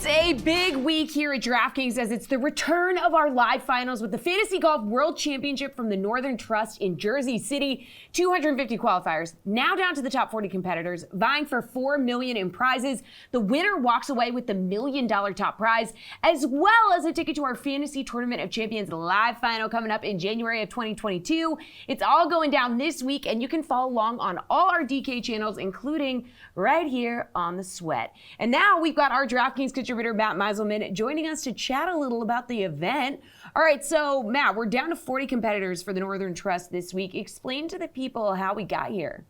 a big week here at DraftKings as it's the return of our live finals with the Fantasy Golf World Championship from the Northern Trust in Jersey City. 250 qualifiers, now down to the top 40 competitors, vying for $4 million in prizes. The winner walks away with the $1 million top prize, as well as a ticket to our Fantasy Tournament of Champions live final coming up in January of 2022. It's all going down this week, and you can follow along on all our DK channels, including right here on The Sweat. And now we've got our DraftKings contributor, Matt Meiselman, joining us to chat a little about the event. All right, so Matt, we're down to 40 competitors for the Northern Trust this week. Explain to the people how we got here.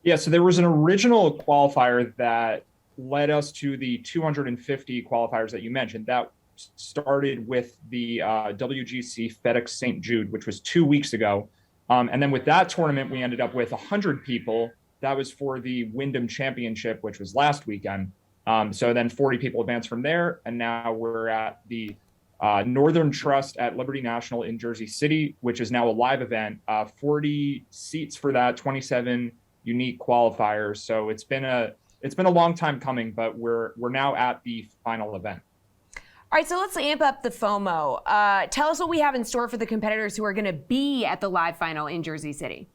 Yeah, so there was an original qualifier that led us to the 250 qualifiers that you mentioned. That started with the WGC FedEx St. Jude, which was 2 weeks ago. And then with that tournament, we ended up with 100 people. That was for the Wyndham Championship, which was last weekend. So then 40 people advanced from there. And now we're at the Northern Trust at Liberty National in Jersey City, which is now a live event. 40 seats for that, 27 unique qualifiers. So it's been a long time coming, but we're now at the final event. All right, so let's amp up the FOMO. Tell us what we have in store for the competitors who are going to be at the live final in Jersey City.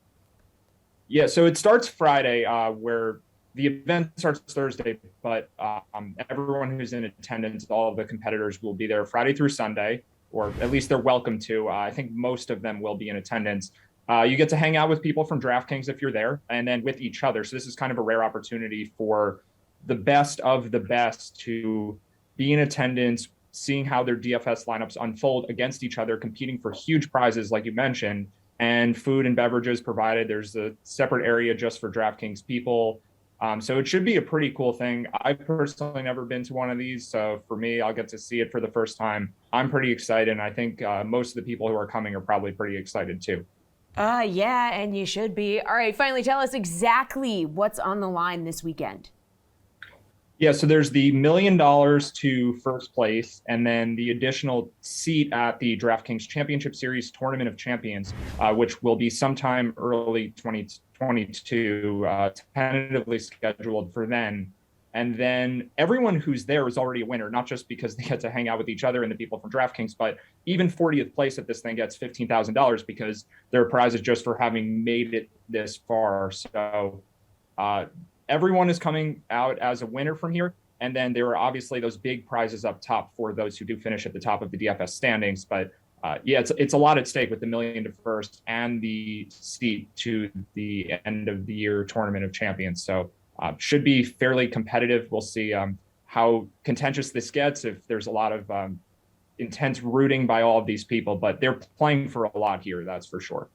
Yeah, so it starts Friday, where the event starts Thursday, but everyone who's in attendance, all of the competitors will be there Friday through Sunday, or at least they're welcome to. I think most of them will be in attendance. You get to hang out with people from DraftKings if you're there, and then with each other. So this is kind of a rare opportunity for the best of the best to be in attendance, seeing how their DFS lineups unfold against each other, competing for huge prizes, like you mentioned, and food and beverages provided. There's a separate area just for DraftKings people. So it should be a pretty cool thing. I've personally never been to one of these, so for me, I'll get to see it for the first time. I'm pretty excited, and I think most of the people who are coming are probably pretty excited too. Yeah, and you should be. All right, finally, tell us exactly what's on the line this weekend. Yeah, so there's the $1 million to first place, and then the additional seat at the DraftKings Championship Series Tournament of Champions, which will be sometime early 2022, tentatively scheduled for then. And then everyone who's there is already a winner, not just because they get to hang out with each other and the people from DraftKings, but even 40th place at this thing gets $15,000 because there are prizes just for having made it this far. So everyone is coming out as a winner from here. And then there are obviously those big prizes up top for those who do finish at the top of the DFS standings. But yeah, it's a lot at stake with the $1 million to first and the seat to the end of the year Tournament of Champions. So should be fairly competitive. We'll see how contentious this gets, if there's a lot of intense rooting by all of these people, but they're playing for a lot here, that's for sure.